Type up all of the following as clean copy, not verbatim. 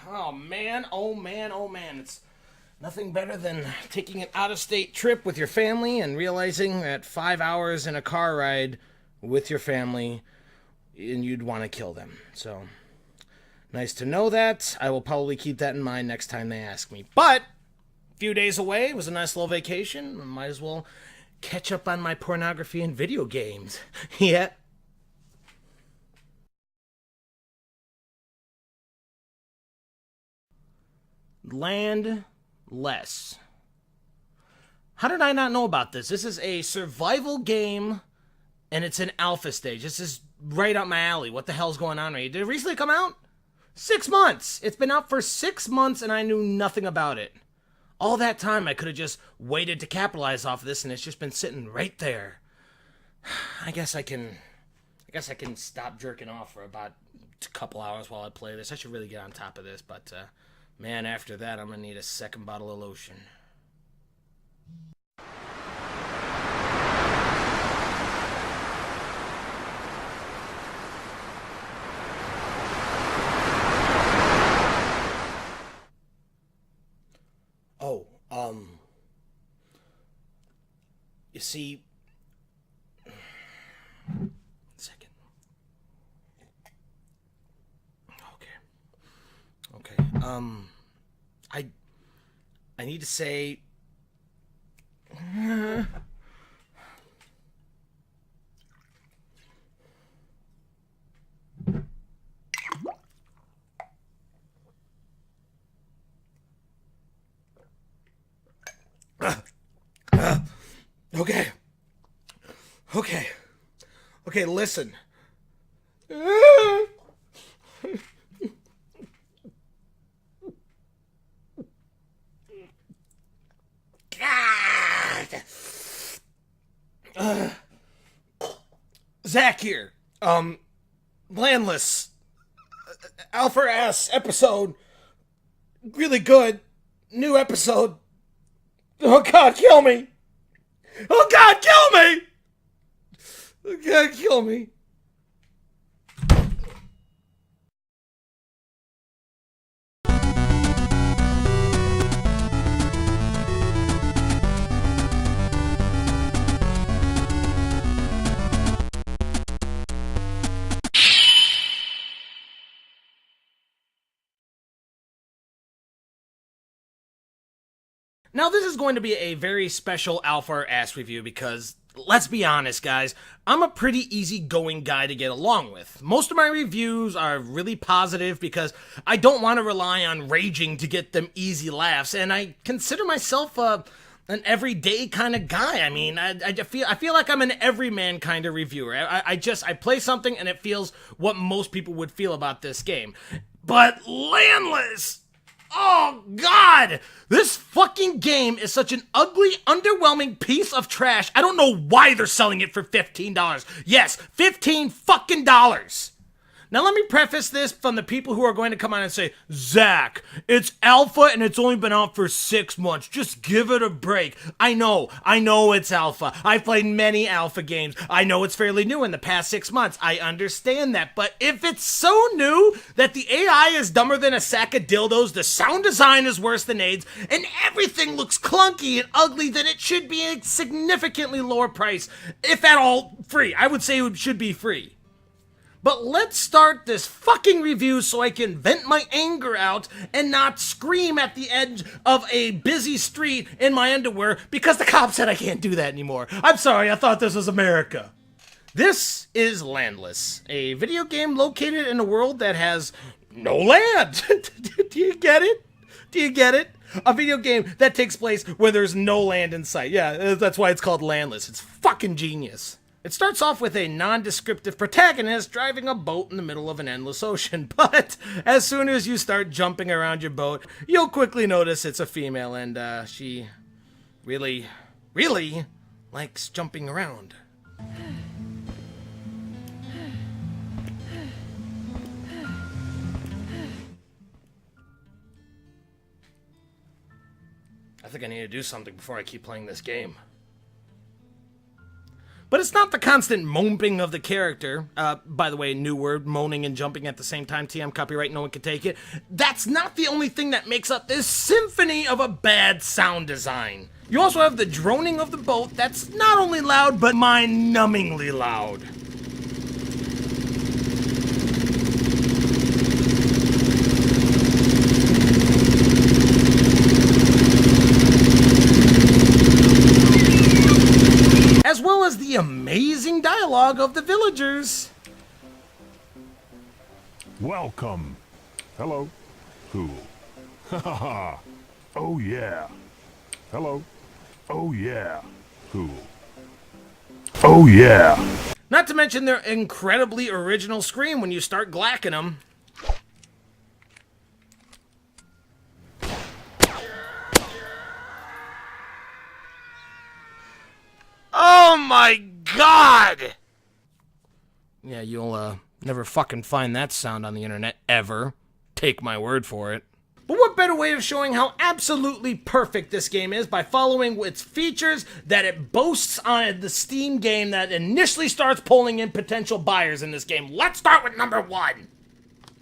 Oh man, oh man, oh man. It's nothing better than taking an out of state trip with your family and realizing that 5 hours in a car ride with your family and you'd want to kill them. So, nice to know that. I will probably keep that in mind next time they ask me. But, a few days away, it was a nice little vacation. I might as well catch up on my pornography and video games. Yeah. Landless. How did I not know about this? This is a survival game, and it's an alpha stage. This is right up my alley. What the hell's going on right here? Did it recently come out? 6 months! It's been out for 6 months, and I knew nothing about it. All that time, I could have just waited to capitalize off of this, and it's just been sitting right there. I guess I can stop jerking off for about a couple hours while I play this. I should really get on top of this, but man, after that, I'm gonna need a second bottle of lotion. Oh, you see, second. Okay, I need to say, okay, okay, okay, listen. Zach here. Landless. Alpha Ass episode. Really good. New episode. Oh God, kill me. Oh God, kill me. Oh God, kill me. Now, this is going to be a very special Alpha Ass review because, let's be honest, guys, I'm a pretty easygoing guy to get along with. Most of my reviews are really positive because I don't want to rely on raging to get them easy laughs, and I consider myself an everyday kind of guy. I mean, I feel like I'm an everyman kind of reviewer. I play something and it feels what most people would feel about this game. But Landless! Oh, God! This fucking game is such an ugly, underwhelming piece of trash. I don't know why they're selling it for $15. Yes, $15 fucking dollars. Now, let me preface this from the people who are going to come on and say, Zach, it's alpha and it's only been out for 6 months. Just give it a break. I know it's alpha. I've played many alpha games. I know it's fairly new in the past 6 months. I understand that. But if it's so new that the AI is dumber than a sack of dildos, the sound design is worse than AIDS, and everything looks clunky and ugly, then it should be a significantly lower price, if at all free. I would say it should be free. But let's start this fucking review so I can vent my anger out and not scream at the edge of a busy street in my underwear because the cop said I can't do that anymore. I'm sorry, I thought this was America. This is Landless, a video game located in a world that has no land. Do you get it? Do you get it? A video game that takes place where there's no land in sight. Yeah, that's why it's called Landless. It's fucking genius. It starts off with a non-descriptive protagonist driving a boat in the middle of an endless ocean, but as soon as you start jumping around your boat, you'll quickly notice it's a female, and she really likes jumping around. I think I need to do something before I keep playing this game. But it's not the constant moping of the character. By the way, new word, moaning and jumping at the same time. TM copyright, no one can take it. That's not the only thing that makes up this symphony of a bad sound design. You also have the droning of the boat that's not only loud, but mind-numbingly loud. As well as the amazing dialogue of the villagers. Welcome. Hello. Cool. Ha ha ha. Oh yeah. Hello. Oh yeah. Cool. Oh yeah. Not to mention their incredibly original scream when you start glacking them. Oh my god! Yeah, you'll never fucking find that sound on the internet, ever. Take my word for it. But what better way of showing how absolutely perfect this game is by following its features that it boasts on the Steam game that initially starts pulling in potential buyers in this game. Let's start with number 1.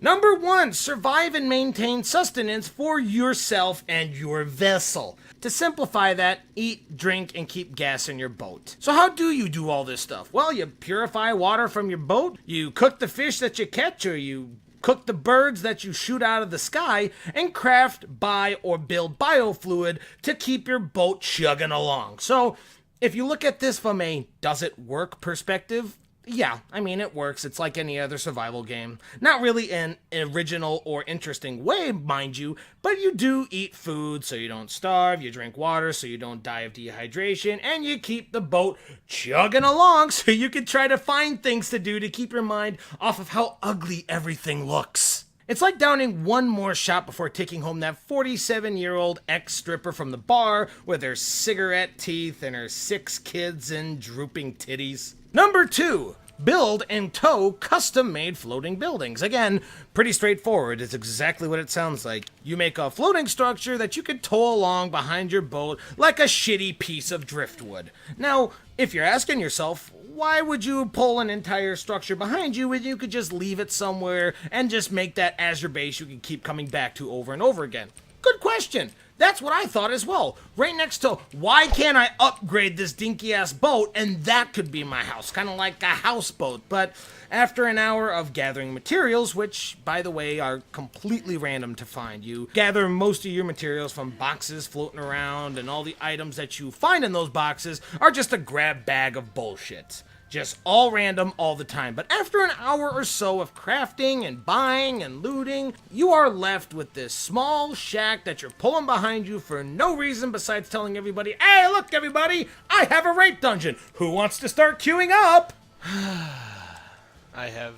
Number 1, survive and maintain sustenance for yourself and your vessel. To simplify that, eat, drink, and keep gas in your boat. So how do you do all this stuff? Well, you purify water from your boat, you cook the fish that you catch, or you cook the birds that you shoot out of the sky, and craft, buy, or build biofluid to keep your boat chugging along. So, if you look at this from a does it work perspective, yeah, I mean, it works. It's like any other survival game. Not really in an original or interesting way, mind you, but you do eat food so you don't starve, you drink water so you don't die of dehydration, and you keep the boat chugging along so you can try to find things to do to keep your mind off of how ugly everything looks. It's like downing one more shot before taking home that 47-year-old ex-stripper from the bar with her cigarette teeth and her 6 kids and drooping titties. Number 2, build and tow custom-made floating buildings. Again, pretty straightforward. It's exactly what it sounds like. You make a floating structure that you could tow along behind your boat like a shitty piece of driftwood. Now, if you're asking yourself, why would you pull an entire structure behind you when you could just leave it somewhere and just make that as your base you can keep coming back to over and over again? Good question. That's what I thought as well. Right next to, why can't I upgrade this dinky-ass boat and that could be my house? Kind of like a houseboat. But after an hour of gathering materials, which, by the way, are completely random to find, you gather most of your materials from boxes floating around, and all the items that you find in those boxes are just a grab bag of bullshit. Just all random all the time. But after an hour or so of crafting and buying and looting, you are left with this small shack that you're pulling behind you for no reason besides telling everybody, hey, look everybody, I have a rape dungeon. Who wants to start queuing up? I have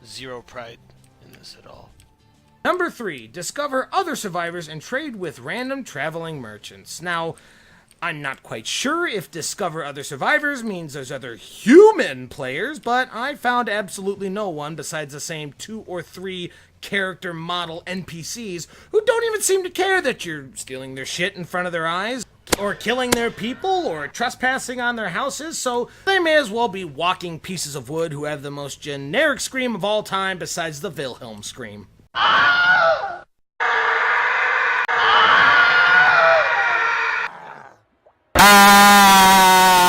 zero pride in this at all. Number 3, discover other survivors and trade with random traveling merchants. Now, I'm not quite sure if discover other survivors means there's other human players, but I found absolutely no one besides the same 2 or 3 character model NPCs who don't even seem to care that you're stealing their shit in front of their eyes, or killing their people, or trespassing on their houses, so they may as well be walking pieces of wood who have the most generic scream of all time besides the Wilhelm scream.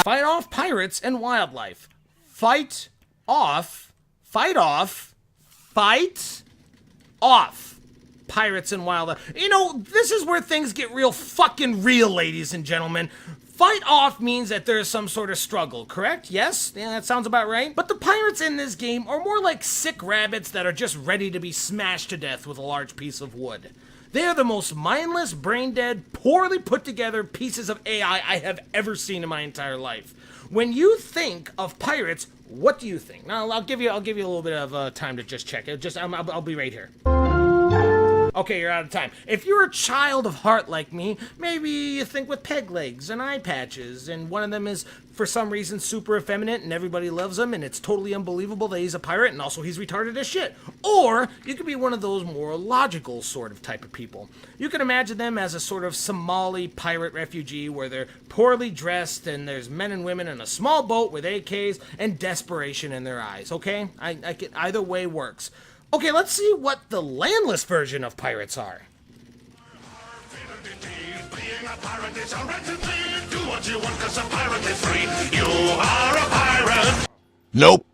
Fight off pirates and wildlife. Fight off pirates and wildlife. You know, this is where things get real fucking real, ladies and gentlemen. Fight off means that there is some sort of struggle, correct? Yes? Yeah, that sounds about right. But the pirates in this game are more like sick rabbits that are just ready to be smashed to death with a large piece of wood. They are the most mindless, brain-dead, poorly put-together pieces of AI I have ever seen in my entire life. When you think of pirates, what do you think? Now, I'll give you a little bit of time to just check it. I'll be right here. Okay, you're out of time. If you're a child of heart like me, maybe you think with peg legs and eye patches, and one of them is, for some reason, super effeminate and everybody loves him, and it's totally unbelievable that he's a pirate and also he's retarded as shit. Or you could be one of those more logical sort of type of people. You can imagine them as a sort of Somali pirate refugee where they're poorly dressed and there's men and women in a small boat with AKs and desperation in their eyes, okay? Either way works. Okay, let's see what the landless version of pirates are. Being a pirate is a right. Do what you want, 'cause a pirate is free. You are a pirate. Nope.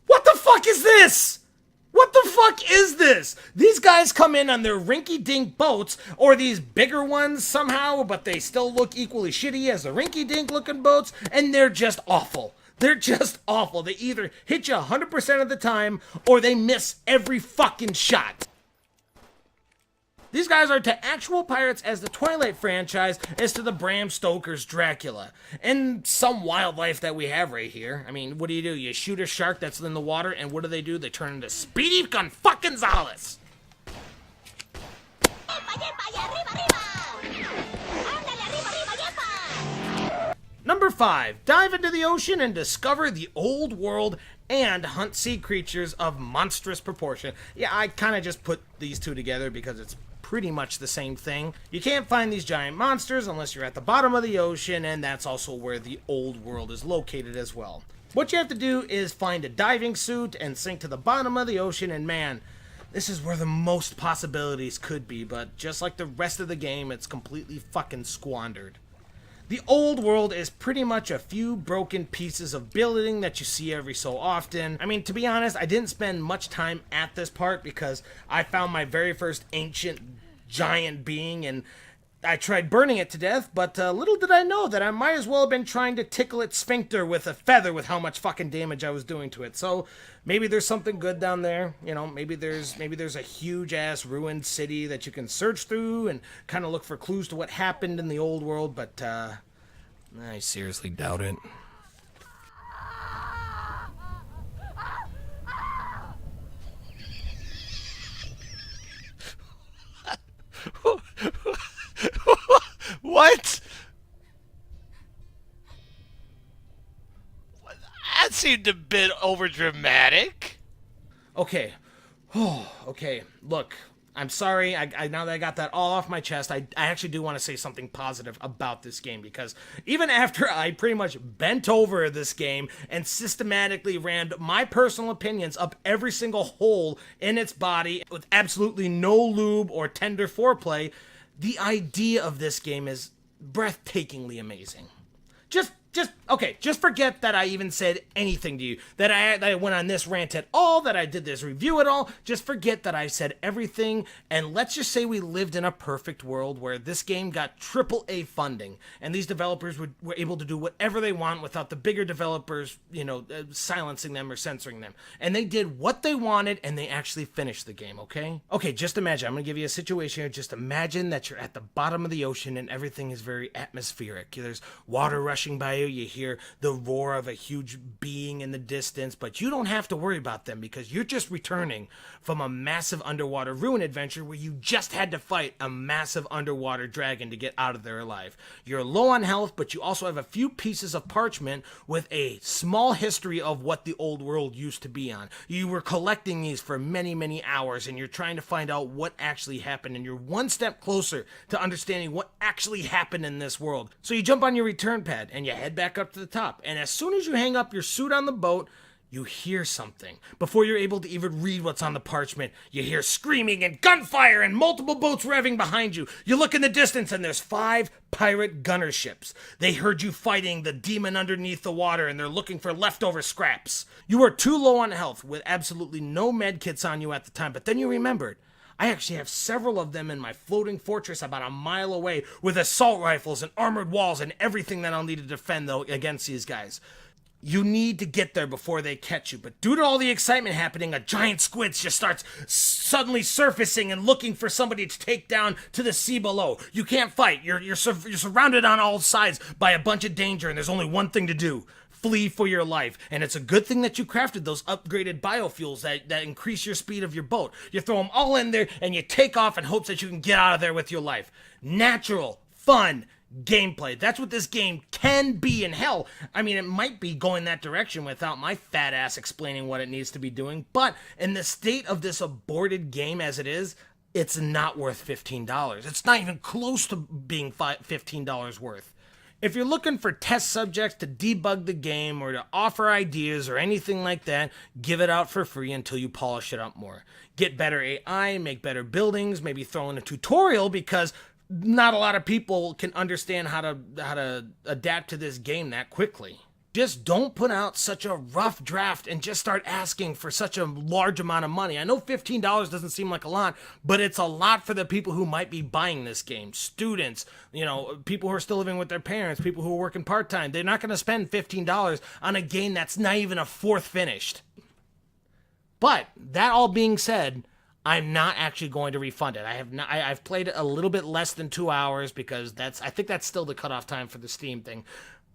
What the fuck is this? What the fuck is this? These guys come in on their rinky-dink boats, or these bigger ones somehow, but they still look equally shitty as the rinky-dink looking boats, and they're just awful. They're just awful. They either hit you 100% of the time, or they miss every fucking shot. These guys are to actual pirates as the Twilight franchise is to the Bram Stoker's Dracula. And some wildlife that we have right here. I mean, what do? You shoot a shark that's in the water, and what do? They turn into Speedy Gonfucking-Zales. Number 5, dive into the ocean and discover the old world and hunt sea creatures of monstrous proportion. Yeah, I kind of just put these two together because it's pretty much the same thing. You can't find these giant monsters unless you're at the bottom of the ocean, and that's also where the old world is located as well. What you have to do is find a diving suit and sink to the bottom of the ocean, and man, this is where the most possibilities could be, but just like the rest of the game, it's completely fucking squandered. The old world is pretty much a few broken pieces of building that you see every so often. I mean, to be honest, I didn't spend much time at this part because I found my very first ancient giant being and I tried burning it to death, but little did I know that I might as well have been trying to tickle its sphincter with a feather with how much fucking damage I was doing to it. So maybe there's something good down there. You know, maybe there's a huge ass ruined city that you can search through and kind of look for clues to what happened in the old world, but I seriously doubt it. What? That seemed a bit overdramatic. Okay. Oh, okay. Look, I'm sorry. I now that I got that all off my chest, I actually do want to say something positive about this game, because even after I pretty much bent over this game and systematically rammed my personal opinions up every single hole in its body with absolutely no lube or tender foreplay, the idea of this game is breathtakingly amazing. Just forget that I even said anything to you, that I went on this rant at all, that I did this review at all. Just forget that I said everything, and let's just say we lived in a perfect world where this game got AAA funding, and these developers were able to do whatever they want without the bigger developers, silencing them or censoring them. And they did what they wanted, and they actually finished the game, okay? Okay, just imagine. I'm going to give you a situation here. Just imagine that you're at the bottom of the ocean, and everything is very atmospheric. There's water rushing by you. You hear the roar of a huge being in the distance, but you don't have to worry about them because you're just returning from a massive underwater ruin adventure where you just had to fight a massive underwater dragon to get out of there alive. You're low on health, but you also have a few pieces of parchment with a small history of what the old world used to be on. You were collecting these for many, many hours, and you're trying to find out what actually happened, and you're one step closer to understanding what actually happened in this world. So you jump on your return pad, and you head back up to the top, and as soon as you hang up your suit on the boat, you hear something. Before you're able to even read what's on the parchment, you hear screaming and gunfire and multiple boats revving behind you. You look in the distance and there's 5 pirate gunner ships. They heard you fighting the demon underneath the water and they're looking for leftover scraps. You are too low on health with absolutely no med kits on you at the time, but then you remembered, I actually have several of them in my floating fortress about a mile away with assault rifles and armored walls and everything that I'll need to defend though against these guys. You need to get there before they catch you, but due to all the excitement happening, a giant squid just starts suddenly surfacing and looking for somebody to take down to the sea below. You can't fight. You're surrounded on all sides by a bunch of danger, and there's only one thing to do. flee for your life. And it's a good thing that you crafted those upgraded biofuels that increase your speed of your boat. You throw them all in there and you take off in hopes that you can get out of there with your life. Natural, fun gameplay. That's what this game can be. And hell, I mean, it might be going that direction without my fat ass explaining what it needs to be doing. But in the state of this aborted game as it is, it's not worth $15. It's not even close to being $15 worth. If you're looking for test subjects to debug the game or to offer ideas or anything like that, give it out for free until you polish it up more. Get better AI, make better buildings, maybe throw in a tutorial, because not a lot of people can understand how to adapt to this game that quickly. Just don't put out such a rough draft and just start asking for such a large amount of money. I know $15 doesn't seem like a lot, but it's a lot for the people who might be buying this game. Students, people who are still living with their parents, people who are working part-time. They're not going to spend $15 on a game that's not even a fourth finished. But that all being said, I'm not actually going to refund it. I've played it a little bit less than 2 hours because I think that's still the cutoff time for the Steam thing.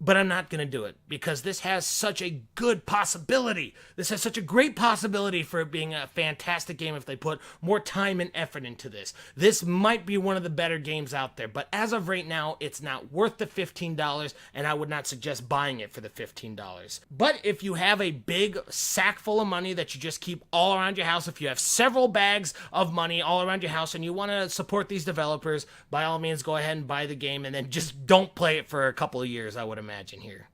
But I'm not going to do it because this has such a good possibility. This has such a great possibility for it being a fantastic game if they put more time and effort into this. This might be one of the better games out there, but as of right now, it's not worth the $15, and I would not suggest buying it for the $15. But if you have a big sack full of money that you just keep all around your house, if you have several bags of money all around your house and you want to support these developers, by all means, go ahead and buy the game, and then just don't play it for a couple of years, I would imagine here.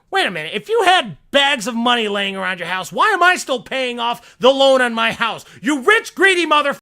Wait a minute, if you had bags of money laying around your house, why am I still paying off the loan on my house? You rich, greedy mother...